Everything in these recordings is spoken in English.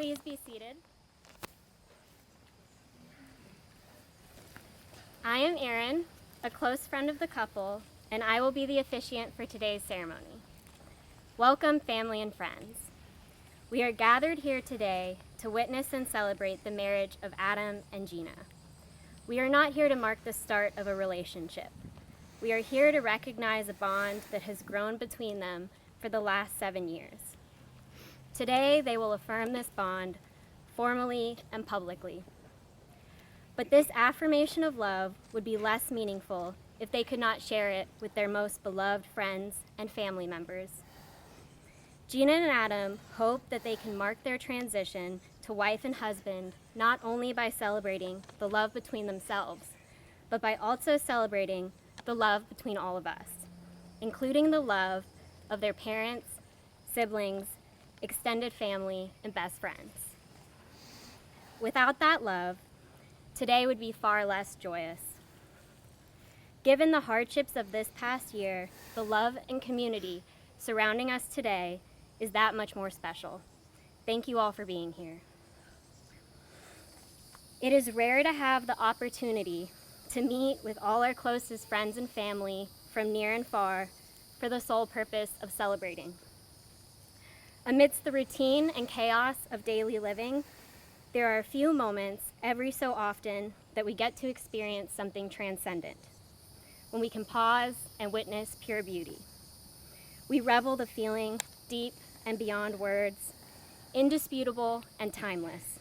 Please be seated. I am Erin, a close friend of the couple, and I will be the officiant for today's ceremony. Welcome, family and friends. We are gathered here today to witness and celebrate the marriage of Adam and Gina. We are not here to mark the start of a relationship. We are here to recognize a bond that has grown between them for the last 7 years. Today, they will affirm this bond formally and publicly. But this affirmation of love would be less meaningful if they could not share it with their most beloved friends and family members. Gina and Adam hope that they can mark their transition to wife and husband not only by celebrating the love between themselves, but by also celebrating the love between all of us, including the love of their parents, siblings, extended family, and best friends. Without that love, today would be far less joyous. Given the hardships of this past year, the love and community surrounding us today is that much more special. Thank you all for being here. It is rare to have the opportunity to meet with all our closest friends and family from near and far for the sole purpose of celebrating. Amidst the routine and chaos of daily living, there are a few moments every so often that we get to experience something transcendent, when we can pause and witness pure beauty. We revel the feeling deep and beyond words, indisputable and timeless.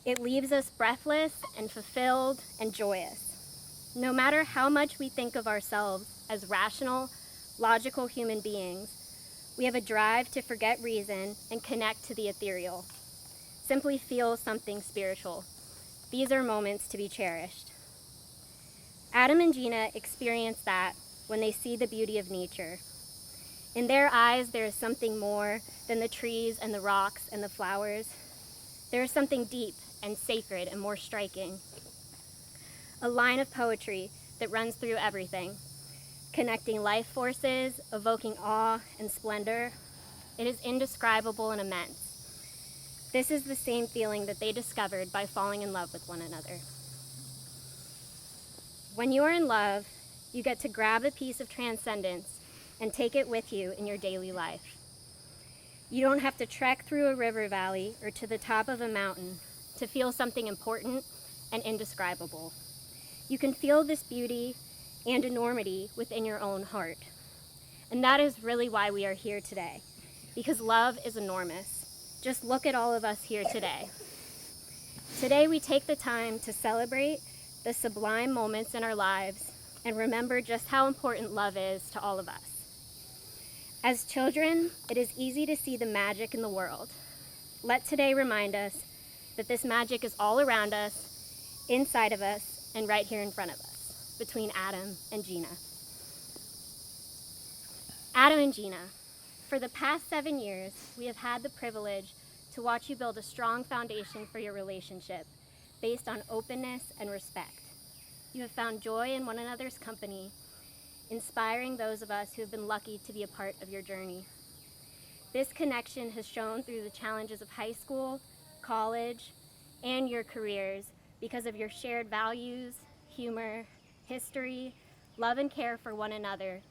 It leaves us breathless and fulfilled and joyous. No matter how much we think of ourselves as rational, logical human beings, we have a drive to forget reason and connect to the ethereal. Simply feel something spiritual. These are moments to be cherished. Adam and Gina experience that when they see the beauty of nature. In their eyes, there is something more than the trees and the rocks and the flowers. There is something deep and sacred and more striking. A line of poetry that runs through everything, connecting life forces, evoking awe and splendor. It is indescribable and immense. This is the same feeling that they discovered by falling in love with one another. When you are in love, you get to grab a piece of transcendence and take it with you in your daily life. You don't have to trek through a river valley or to the top of a mountain to feel something important and indescribable. You can feel this beauty and enormity within your own heart. And that is really why we are here today, because love is enormous. Just look at all of us here today. Today we take the time to celebrate the sublime moments in our lives and remember just how important love is to all of us. As children, it is easy to see the magic in the world. Let today remind us that this magic is all around us, inside of us, and right here in front of us, between Adam and Gina. Adam and Gina, for the past 7 years, we have had the privilege to watch you build a strong foundation for your relationship based on openness and respect. You have found joy in one another's company, inspiring those of us who have been lucky to be a part of your journey. This connection has shown through the challenges of high school, college, and your careers because of your shared values, humor, history, love and care for one another,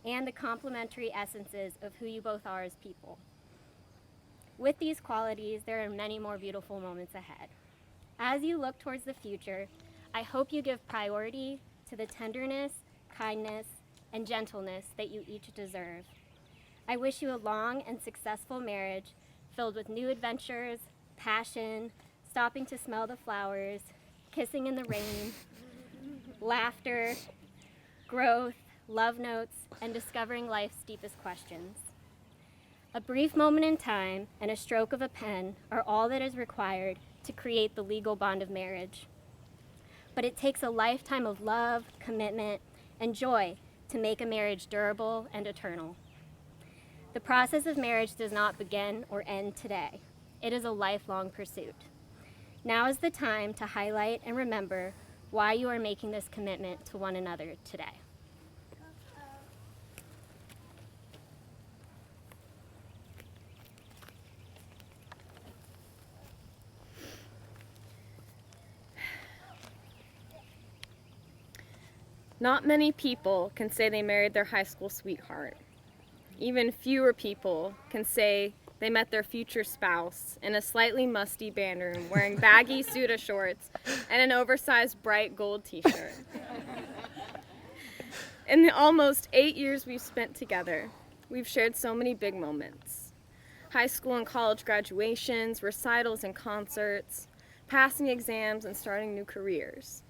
and the complementary essences of who you both are as people. With these qualities, there are many more beautiful moments ahead. As you look towards the future, I hope you give priority to the tenderness, kindness, and gentleness that you each deserve. I wish you a long and successful marriage filled with new adventures, passion, stopping to smell the flowers, kissing in the rain, laughter, growth, love notes, and discovering life's deepest questions. A brief moment in time and a stroke of a pen are all that is required to create the legal bond of marriage. But it takes a lifetime of love, commitment, and joy to make a marriage durable and eternal. The process of marriage does not begin or end today. It is a lifelong pursuit. Now is the time to highlight and remember why you are making this commitment to one another today. Not many people can say they married their high school sweetheart. Even fewer people can say they met their future spouse in a slightly musty band room wearing baggy Suda shorts and an oversized bright gold t-shirt. In the almost 8 years we've spent together, we've shared so many big moments. High school and college graduations, recitals and concerts, passing exams and starting new careers.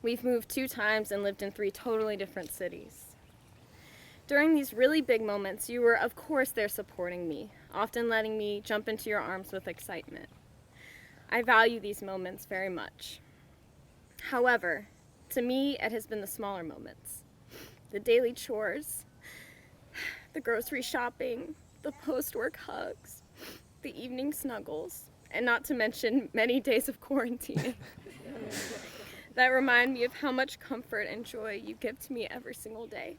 We've moved 2 times and lived in 3 totally different cities. During these really big moments, you were, of course, there supporting me, often letting me jump into your arms with excitement. I value these moments very much. However, to me, it has been the smaller moments. The daily chores, the grocery shopping, the post-work hugs, the evening snuggles, and not to mention many days of quarantining that remind me of how much comfort and joy you give to me every single day.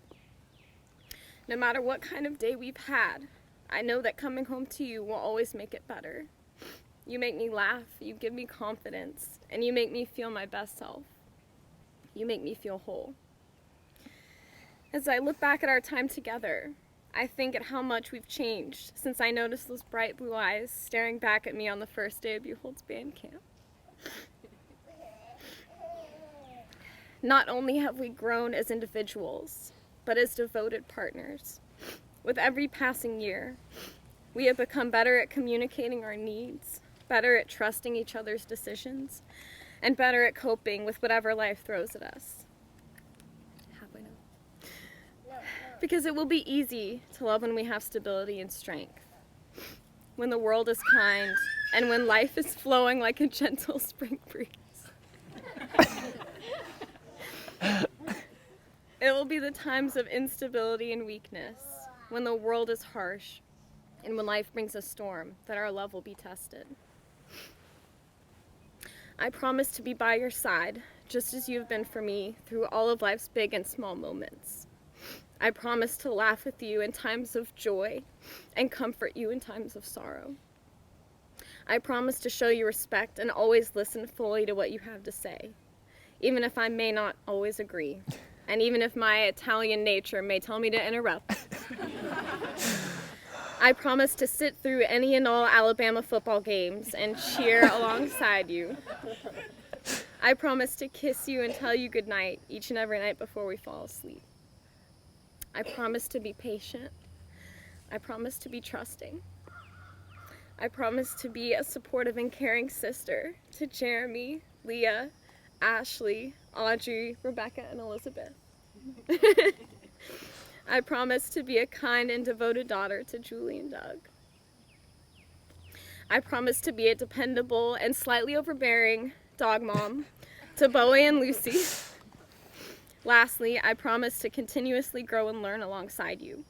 No matter what kind of day we've had, I know that coming home to you will always make it better. You make me laugh, you give me confidence, and you make me feel my best self. You make me feel whole. As I look back at our time together, I think at how much we've changed since I noticed those bright blue eyes staring back at me on the first day of Buchholz band camp. Not only have we grown as individuals, but as devoted partners. With every passing year, we have become better at communicating our needs, better at trusting each other's decisions, and better at coping with whatever life throws at us. Halfway now. Because it will be easy to love when we have stability and strength, when the world is kind, and when life is flowing like a gentle spring breeze. It will be the times of instability and weakness, when the world is harsh, and when life brings a storm, that our love will be tested. I promise to be by your side, just as you have been for me through all of life's big and small moments. I promise to laugh with you in times of joy and comfort you in times of sorrow. I promise to show you respect and always listen fully to what you have to say, even if I may not always agree. And even if my Italian nature may tell me to interrupt. I promise to sit through any and all Alabama football games and cheer alongside you. I promise to kiss you and tell you goodnight each and every night before we fall asleep. I promise to be patient. I promise to be trusting. I promise to be a supportive and caring sister to Jeremy, Leah, Ashley, Audrey, Rebecca, and Elizabeth. I promise to be a kind and devoted daughter to Julie and Doug. I promise to be a dependable and slightly overbearing dog mom to Bowie and Lucy. Lastly, I promise to continuously grow and learn alongside you,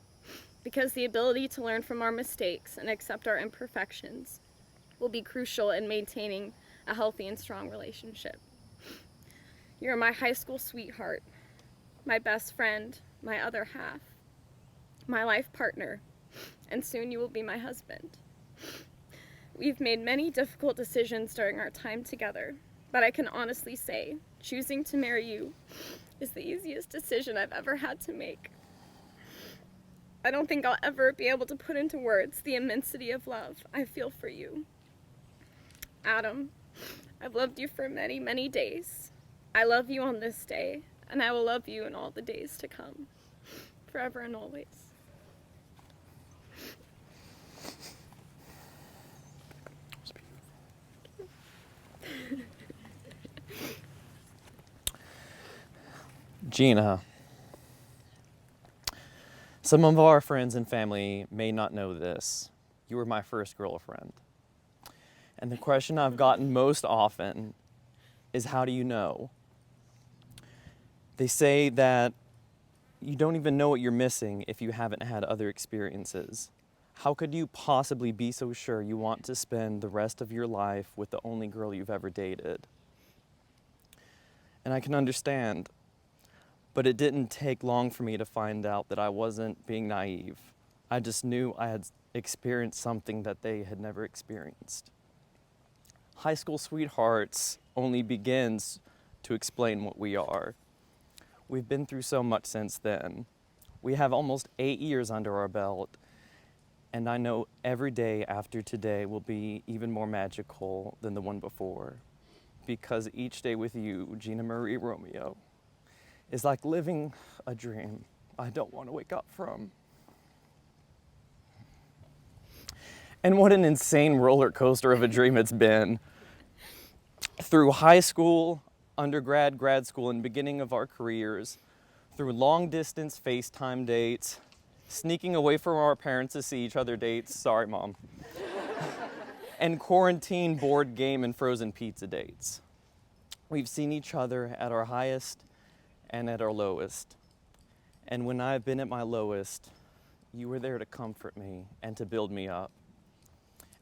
because the ability to learn from our mistakes and accept our imperfections will be crucial in maintaining a healthy and strong relationship. You're my high school sweetheart, my best friend, my other half, my life partner, and soon you will be my husband. We've made many difficult decisions during our time together, but I can honestly say, choosing to marry you is the easiest decision I've ever had to make. I don't think I'll ever be able to put into words the immensity of love I feel for you. Adam, I've loved you for many, many days. I love you on this day, and I will love you in all the days to come, forever and always. Gina, some of our friends and family may not know this. You were my first girlfriend. And the question I've gotten most often is, how do you know? They say that you don't even know what you're missing if you haven't had other experiences. How could you possibly be so sure you want to spend the rest of your life with the only girl you've ever dated? And I can understand, but it didn't take long for me to find out that I wasn't being naive. I just knew I had experienced something that they had never experienced. High school sweethearts only begins to explain what we are. We've been through so much since then. We have almost 8 years under our belt, and I know every day after today will be even more magical than the one before, because each day with you, Gina Marie Romeo, is like living a dream I don't want to wake up from. And what an insane roller coaster of a dream it's been. Through high school, undergrad, grad school, and beginning of our careers, through long distance FaceTime dates, sneaking away from our parents to see each other dates, sorry mom, and quarantine board game and frozen pizza dates. We've seen each other at our highest and at our lowest. And when I've been at my lowest, you were there to comfort me and to build me up.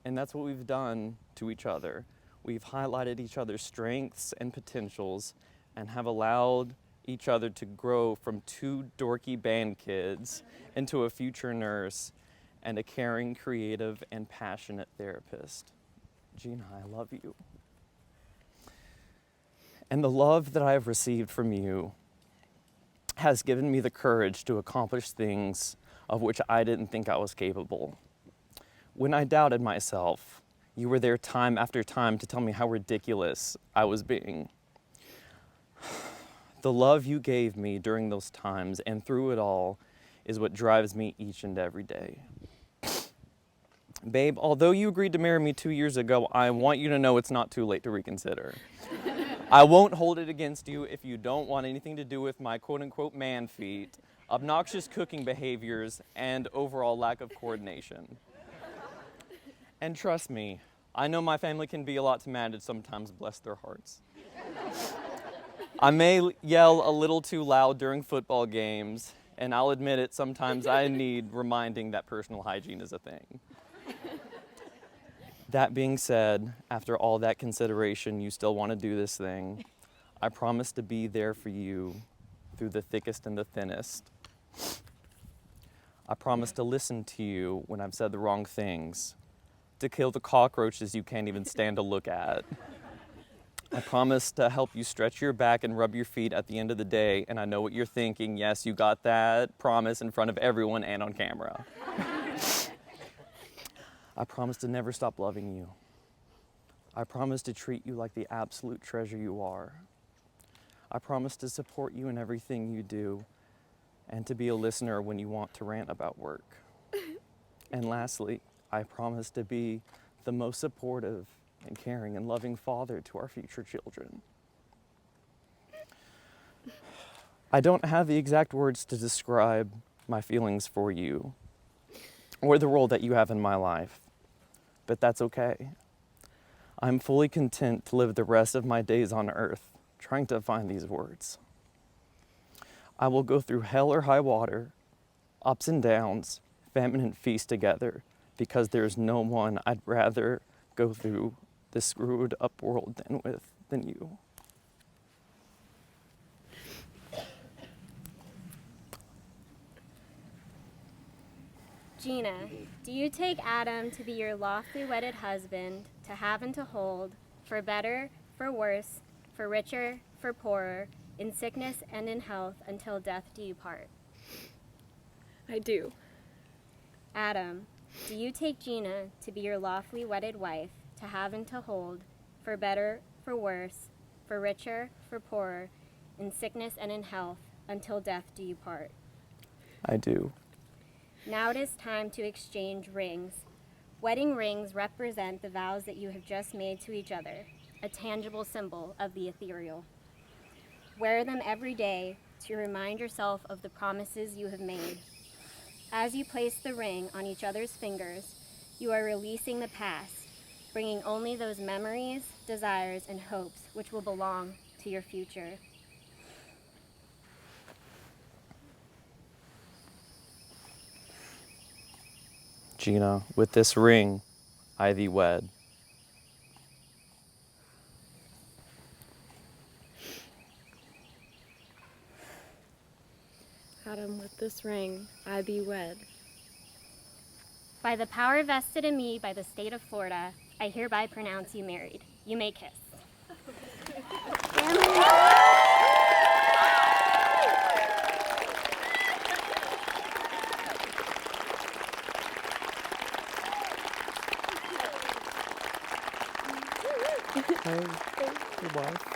And that's what we've done to each other. We've highlighted each other's strengths and potentials and have allowed each other to grow from two dorky band kids into a future nurse and a caring, creative, and passionate therapist. Gina, I love you. And the love that I have received from you has given me the courage to accomplish things of which I didn't think I was capable. When I doubted myself, you were there time after time to tell me how ridiculous I was being. The love you gave me during those times and through it all is what drives me each and every day. Babe, although you agreed to marry me 2 years ago, I want you to know it's not too late to reconsider. I won't hold it against you if you don't want anything to do with my quote-unquote man feet, obnoxious cooking behaviors, and overall lack of coordination. And trust me, I know my family can be a lot to manage sometimes, bless their hearts. I may yell a little too loud during football games, and I'll admit it, sometimes I need reminding that personal hygiene is a thing. That being said, after all that consideration, you still want to do this thing. I promise to be there for you through the thickest and the thinnest. I promise to listen to you when I've said the wrong things, to kill the cockroaches you can't even stand to look at. I promise to help you stretch your back and rub your feet at the end of the day, and I know what you're thinking. Yes, you got that promise in front of everyone and on camera. I promise to never stop loving you. I promise to treat you like the absolute treasure you are. I promise to support you in everything you do and to be a listener when you want to rant about work. And lastly, I promise to be the most supportive and caring and loving father to our future children. I don't have the exact words to describe my feelings for you or the role that you have in my life, but that's okay. I'm fully content to live the rest of my days on earth trying to find these words. I will go through hell or high water, ups and downs, famine and feast together, because there's no one I'd rather go through this screwed up world than you. Gina, do you take Adam to be your lawfully wedded husband, to have and to hold, for better, for worse, for richer, for poorer, in sickness and in health, until death do you part? I do. Adam, do you take Gina to be your lawfully wedded wife, to have and to hold, for better, for worse, for richer, for poorer, in sickness and in health, until death do you part? I do. Now it is time to exchange rings. Wedding rings represent the vows that you have just made to each other, a tangible symbol of the ethereal. Wear them every day to remind yourself of the promises you have made. As you place the ring on each other's fingers, you are releasing the past, bringing only those memories, desires, and hopes which will belong to your future. Gina, with this ring, I thee wed. Adam, with this ring, I thee wed. By the power vested in me by the state of Florida, I hereby pronounce you married. You may kiss. wife.